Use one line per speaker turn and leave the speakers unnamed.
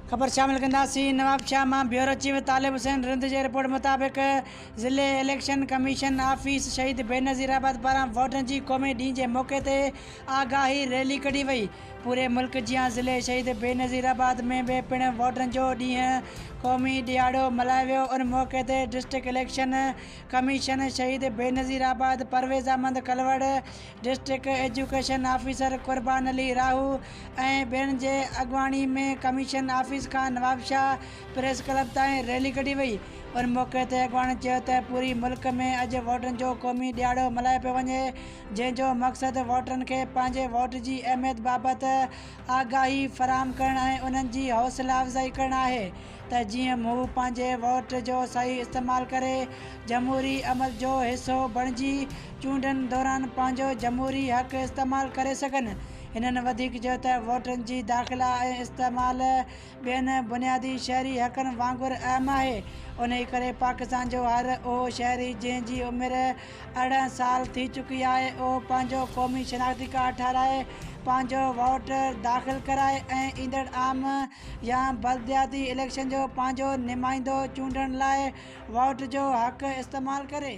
खबर शामिल कंदासीं। नवाबशाह मां ब्यूरो चीफ तालिब हुसैन रिंद जे रिपोर्ट मुताबिक़ ज़िले इलेक्शन कमीशन ऑफिस शहीद बेनज़ीराबाद पारां वोटनि जी क़ौमी ॾींहं जे मौक़े ते आगाही रैली कढी वई। पूरे मुल्क जियां ज़िले शहीद बेनज़ीराबाद में भी पिण वोटनि जो ॾींहुं क़ौमी ॾियारो मल्हायो वियो। उन मौक़े ते district election commission Shaheed Benazirabad Parvez Ahmed कलवड़, district education officer Qurban Ali राहू ऐं ॿियनि जे अॻवानी में कमीशन ऑफिस खां नवाबशाह प्रेस क्लब ताईं रैली कढी वई। उन मौक़े ते अॻवान चयो त पूरी मुल्क में अॼु वोटनि जो क़ौमी ॾियारो मल्हायो पियो वञे, जंहिंजो मक़सदु वोटरनि खे पंहिंजे वोट जी अहमियत बाबति आगाही फ़राहम करणु ऐं उन्हनि जी हौसला अफ़ज़ाई करणु आहे त जीअं हू पंहिंजे वोट जो सही इस्तेमालु करे जमहूरी अमल जो हिसो बणिजी चूंडनि दौरान पंहिंजो जमहूरी हक़ इस्तेमालु करे सघनि। हिननि वधीक चयो त वोटनि जी दाख़िला ऐं इस्तेमालु ॿियनि बुनियादी शहरी हक़नि वांगुरु अहम आहे। उन करे पाकिस्तान जो हर उहो शहरी जंहिंजी उमिरि 18 साल थी चुकी आहे, उहो पंहिंजो क़ौमी शनाख्ती कार्ड ठाराहे पंहिंजो वोट दाख़िल कराए ऐं ईंदड़ आम या बलदियाती इलेक्शन जो पंहिंजो नुमाइंदो चूंडण लाइ वोट जो हक़ इस्तेमालु करे।